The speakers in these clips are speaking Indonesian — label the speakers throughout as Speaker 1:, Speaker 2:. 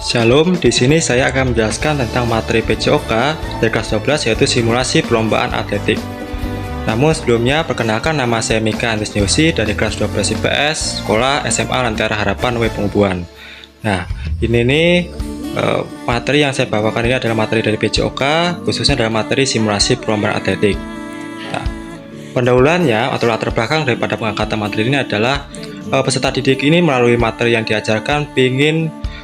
Speaker 1: Shalom, di sini saya akan menjelaskan tentang materi PJOK dari kelas 12 yaitu simulasi perlombaan atletik. Namun sebelumnya, perkenalkan nama saya Mika Antisniosi dari kelas 12 IPS, Sekolah SMA Lentera Harapan W Pengubuhan. Nah, ini materi yang saya bawakan ini adalah materi dari PJOK, khususnya dalam materi simulasi perlombaan atletik. Nah, pendahuluannya atau latar belakang daripada pengangkatan materi ini adalah peserta didik ini melalui materi yang diajarkan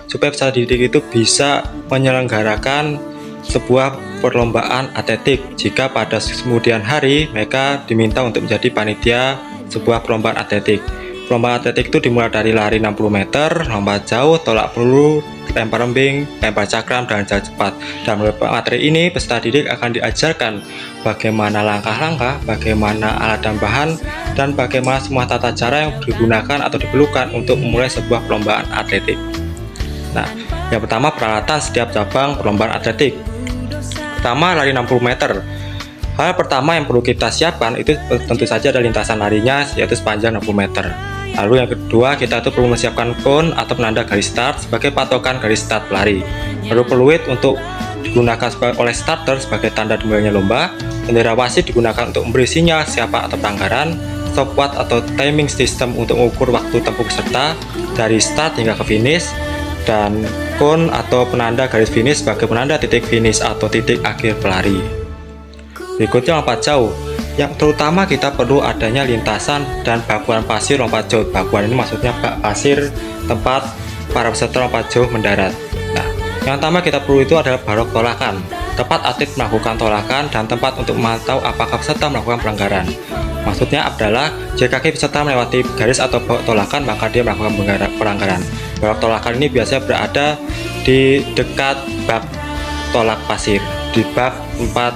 Speaker 1: supaya peserta didik itu bisa menyelenggarakan sebuah perlombaan atletik jika pada kemudian hari mereka diminta untuk menjadi panitia sebuah perlombaan atletik. Perlombaan atletik itu dimulai dari lari 60 meter, lompat jauh, tolak peluru, lempar lembing, lempar cakram, dan jalan cepat. Dalam materi ini peserta didik akan diajarkan bagaimana langkah-langkah, bagaimana alat dan bahan, dan bagaimana semua tata cara yang digunakan atau diperlukan untuk memulai sebuah perlombaan atletik. Nah, yang pertama peralatan setiap cabang perlombaan atletik. Pertama, lari 60 meter. Hal pertama yang perlu kita siapkan itu tentu saja ada lintasan larinya yaitu sepanjang 60 meter. Lalu yang kedua, kita itu perlu menyiapkan cone atau penanda garis start sebagai patokan garis start pelari. Lalu peluit untuk digunakan oleh starter sebagai tanda dimulainya lomba. Bendera wasit digunakan untuk memberi sinyal siapa atau pelanggaran. Stopwatch atau timing system untuk mengukur waktu tempuh peserta dari start hingga ke finish. Dan cone atau penanda garis finish sebagai penanda titik finish atau titik akhir pelari. Berikutnya lompat jauh. Yang terutama kita perlu adanya lintasan dan bakuan pasir lompat jauh. Bakuan ini maksudnya bak pasir tempat para peserta lompat jauh mendarat. Nah, yang pertama kita perlu itu adalah balok tolakan, tempat atlet melakukan tolakan dan tempat untuk memantau apakah peserta melakukan pelanggaran. Maksudnya adalah jika kaki peserta melewati garis atau balok tolakan maka dia melakukan pelanggaran. Balok tolakan ini biasanya berada di dekat bak tolak pasir, di bak tempat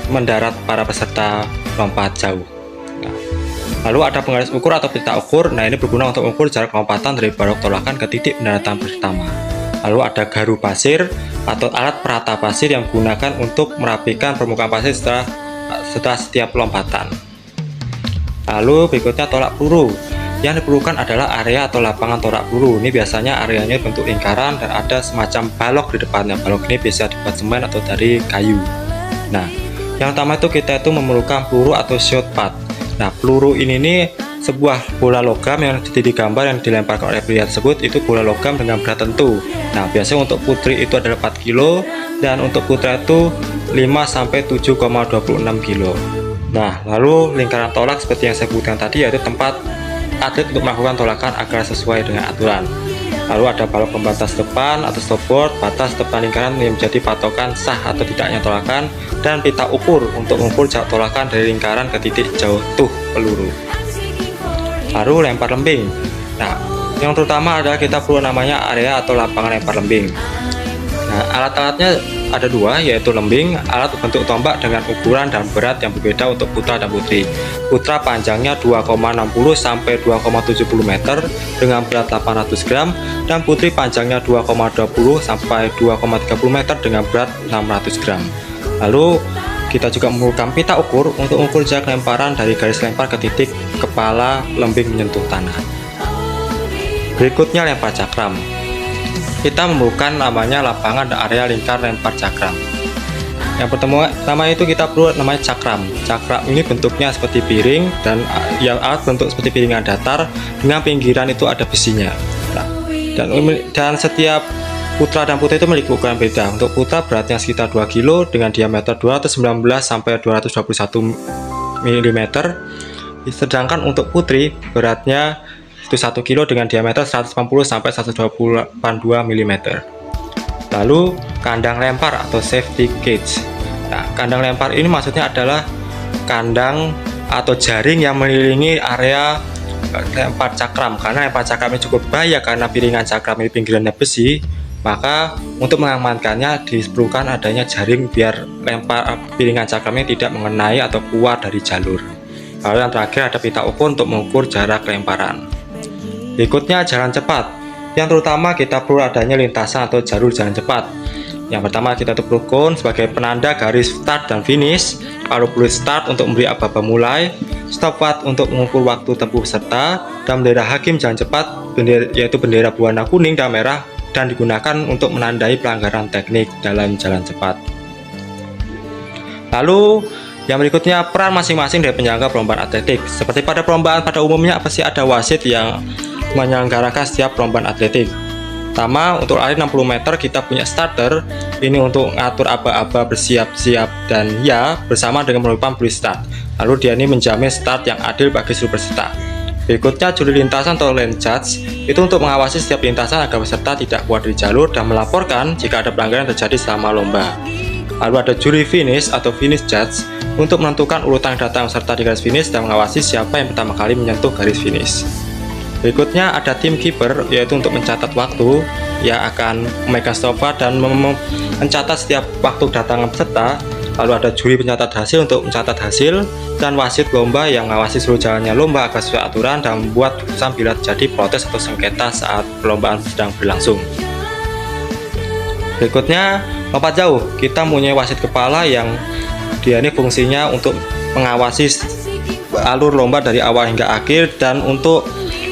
Speaker 1: mendarat para peserta lompat jauh. Nah, lalu ada penggaris ukur atau pita ukur. Nah, ini berguna untuk mengukur jarak lompatan dari balok tolakan ke titik pendaratan pertama. Lalu ada garu pasir atau alat perata pasir yang digunakan untuk merapikan permukaan pasir setelah setiap lompatan. Lalu berikutnya tolak peluru. Yang diperlukan adalah area atau lapangan tolak peluru. Ini biasanya areanya bentuk lingkaran dan ada semacam balok di depannya. Balok ini bisa dibuat semen atau dari kayu. Nah, yang pertama itu kita memerlukan peluru atau shot pad. Nah, peluru ini sebuah bola logam yang di gambar yang dilemparkan oleh pria tersebut itu bola logam dengan berat tentu. Nah, biasanya untuk putri itu adalah 4 kg dan untuk putra itu 5 sampai 7,26 kg. Nah, lalu lingkaran tolak seperti yang saya sebutkan tadi yaitu tempat atlet untuk melakukan tolakan agar sesuai dengan aturan. Lalu ada balok pembatas depan atau stopboard, batas depan lingkaran yang menjadi patokan sah atau tidaknya tolakan, dan pita ukur untuk mengukur jarak tolakan dari lingkaran ke titik jauh peluru. Lalu lempar lembing. Nah, yang terutama adalah kita perlu namanya area atau lapangan lempar lembing. Nah, alat-alatnya ada dua, yaitu lembing, alat bentuk tombak dengan ukuran dan berat yang berbeda untuk putra dan putri. Putra panjangnya 2,60 sampai 2,70 meter dengan berat 800 gram dan putri panjangnya 2,20 sampai 2,30 meter dengan berat 600 gram. Lalu kita juga memerlukan pita ukur untuk mengukur jarak lemparan dari garis lempar ke titik kepala lembing menyentuh tanah. Berikutnya lempar cakram. Kita memerlukan namanya lapangan dan area lingkar lempar cakram. Yang pertama itu kita perlu namanya cakram. Cakram ini bentuknya seperti piring dan yang alat bentuk seperti piringan datar dengan pinggiran itu ada besinya. Nah, dan setiap putra dan putri itu memiliki ukuran beda. Untuk putra beratnya sekitar 2 kg dengan diameter 219 sampai 221 mm. Sedangkan untuk putri beratnya itu 1 kg dengan diameter 180 sampai 182 mm. Lalu kandang lempar atau safety cage. Nah, kandang lempar ini maksudnya adalah kandang atau jaring yang mengelilingi area lempar cakram. Karena lempar cakram ini cukup bahaya karena piringan cakram ini pinggirannya besi, maka untuk mengamankannya diperlukan adanya jaring biar piringan cakram ini tidak mengenai atau keluar dari jalur. Lalu yang terakhir ada pita ukur untuk mengukur jarak lemparan. Berikutnya jalan cepat. Yang terutama kita perlu adanya lintasan atau jalur jalan cepat. Yang pertama kita perlu cone sebagai penanda garis start dan finish. Lalu peluit start untuk memberi aba-aba mulai, stopwatch untuk mengukur waktu tempuh peserta, dan bendera hakim jalan cepat yaitu bendera berwarna kuning dan merah dan digunakan untuk menandai pelanggaran teknik dalam jalan cepat. Lalu yang berikutnya, peran masing-masing dari penyelenggara perlombaan atletik. Seperti pada perlombaan pada umumnya, pasti ada wasit yang menyelenggarakan setiap perlombaan atletik. Pertama, untuk lari 60 meter kita punya starter. Ini untuk ngatur aba-aba bersiap-siap dan ya bersama dengan penutupan free start. Lalu dia ini menjamin start yang adil bagi seluruh peserta. Berikutnya, juri lintasan atau lane judge itu untuk mengawasi setiap lintasan agar peserta tidak keluar dari jalur dan melaporkan jika ada pelanggaran yang terjadi selama lomba. Lalu ada juri finish atau finish judge untuk menentukan urutan datang peserta di garis finish dan mengawasi siapa yang pertama kali menyentuh garis finish. Berikutnya ada tim keeper, yaitu untuk mencatat waktu yang akan memegang stopwatch dan mencatat setiap waktu kedatangan peserta. Lalu ada juri pencatat hasil untuk mencatat hasil, dan wasit lomba yang mengawasi seluruh jalannya lomba agar sesuai aturan dan membuat keputusan bila terjadi protes atau sengketa saat perlombaan sedang berlangsung. Berikutnya, lompat jauh. Kita mempunyai wasit kepala yang dia ini fungsinya untuk mengawasi alur lomba dari awal hingga akhir dan untuk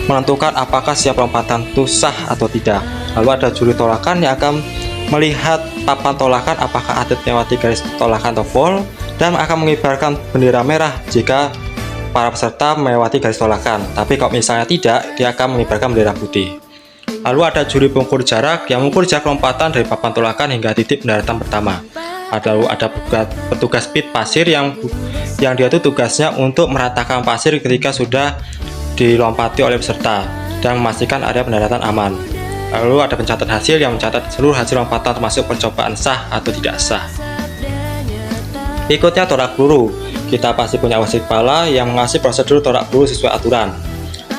Speaker 1: menentukan apakah setiap lompatan itu sah atau tidak. Lalu ada juri tolakan yang akan melihat papan tolakan apakah atlet melewati garis tolakan atau foul dan akan mengibarkan bendera merah jika para peserta melewati garis tolakan. Tapi kalau misalnya tidak, dia akan mengibarkan bendera putih. Lalu ada juri pengukur jarak yang mengukur jarak lompatan dari papan tolakan hingga titik pendaratan pertama. Lalu ada petugas pit pasir yang dia itu tugasnya untuk meratakan pasir ketika sudah dilompati oleh peserta dan memastikan area pendaratan aman. Lalu ada pencatat hasil yang mencatat seluruh hasil lompatan termasuk percobaan sah atau tidak sah. Berikutnya torak peluru. Kita pasti punya wasit kepala yang mengawasi prosedur torak peluru sesuai aturan.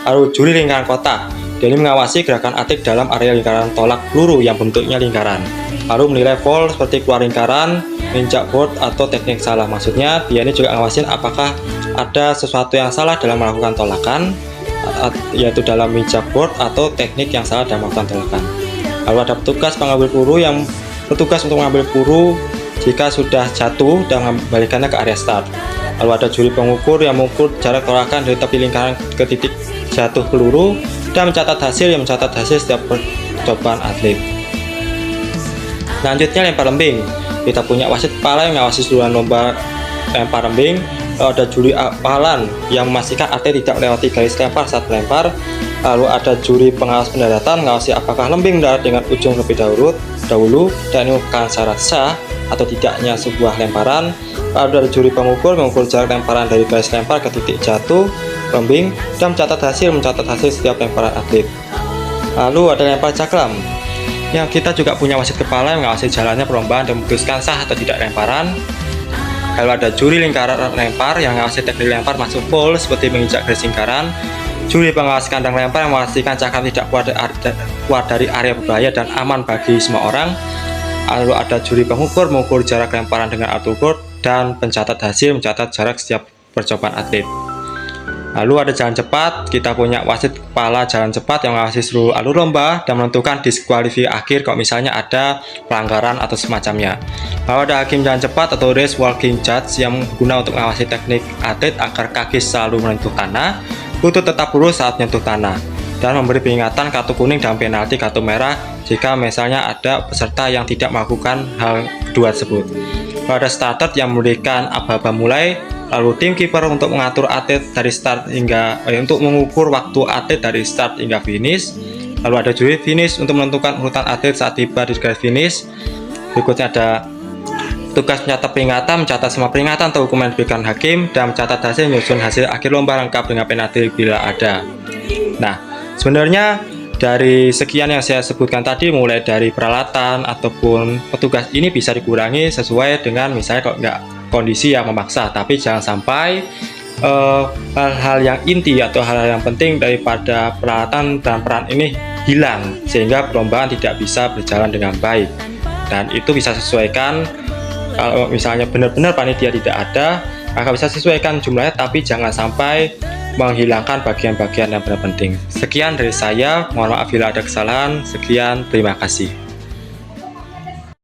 Speaker 1: Lalu juri lingkaran kotak. Dia ini mengawasi gerakan atlet dalam area lingkaran tolak peluru yang bentuknya lingkaran. Lalu menilai foul seperti keluar lingkaran, injak board atau teknik salah. Maksudnya dia ini juga ngawasin apakah ada sesuatu yang salah dalam melakukan tolakan, yaitu dalam injak board atau teknik yang salah dalam melakukan tolakan. Lalu ada petugas pengambil peluru yang bertugas untuk mengambil peluru jika sudah jatuh dan mengembalikannya ke area start. Lalu ada juri pengukur yang mengukur jarak tolakan dari tepi lingkaran ke titik jatuh peluru dan mencatat hasil yang mencatat hasil setiap percobaan atlet. Selanjutnya lempar lembing. Kita punya wasit kepala yang mengawasi seluruh lomba lempar lembing. Lalu ada juri apalan yang memastikan atlet tidak melewati garis lempar saat melempar. Lalu ada juri pengawas pendaratan mengawasi apakah lembing mendarat dengan ujung lebih dahulu dan ini merupakan syarat sah atau tidaknya sebuah lemparan. Lalu ada juri pengukur mengukur jarak lemparan dari garis lempar ke titik jatuh lembing dan mencatat hasil setiap lemparan atlet. Lalu ada lempar cakram yang kita juga punya wasit kepala yang mengawasi jalannya perlombaan dan memutuskan sah atau tidak lemparan. Lalu ada juri lingkaran lempar yang mengawasi teknik lempar masuk foul seperti menginjak garis lingkaran. Juri pengawas kandang lempar yang memastikan cakram tidak keluar dari area berbahaya dan aman bagi semua orang. Lalu ada juri pengukur mengukur jarak lemparan dengan alat ukur dan pencatat hasil mencatat jarak setiap percobaan atlet. Lalu ada jalan cepat. Kita punya wasit kepala jalan cepat yang mengawasi seluruh alur lomba dan menentukan diskualifikasi akhir kalau misalnya ada pelanggaran atau semacamnya. Lalu ada hakim jalan cepat atau race walking judge yang berguna untuk mengawasi teknik atlet agar kaki selalu menyentuh tanah, lutut tetap lurus saat menyentuh tanah, dan memberi peringatan kartu kuning dan penalti kartu merah jika misalnya ada peserta yang tidak melakukan hal kedua tersebut. Lalu ada starter yang memberikan aba-aba mulai. Lalu tim keeper untuk mengatur atlet dari start hingga untuk mengukur waktu atlet dari start hingga finish. Lalu ada juri finish untuk menentukan urutan atlet saat tiba di garis finish. Berikutnya ada tugas mencatat peringatan, mencatat semua peringatan atau hukuman yang diberikan hakim, dan mencatat hasil menyusun hasil akhir lomba lengkap dengan penalti bila ada. Nah, sebenarnya dari sekian yang saya sebutkan tadi, mulai dari peralatan ataupun petugas ini bisa dikurangi sesuai dengan misalnya kalau nggak kondisi yang memaksa, tapi jangan sampai hal-hal yang inti atau hal-hal yang penting daripada peralatan dan peran ini hilang sehingga perlombaan tidak bisa berjalan dengan baik. Dan itu bisa sesuaikan kalau misalnya benar-benar panitia tidak ada, maka bisa sesuaikan jumlahnya, tapi jangan sampai menghilangkan bagian-bagian yang benar penting. Sekian dari saya, mohon maaf bila ada kesalahan. Sekian, terima kasih.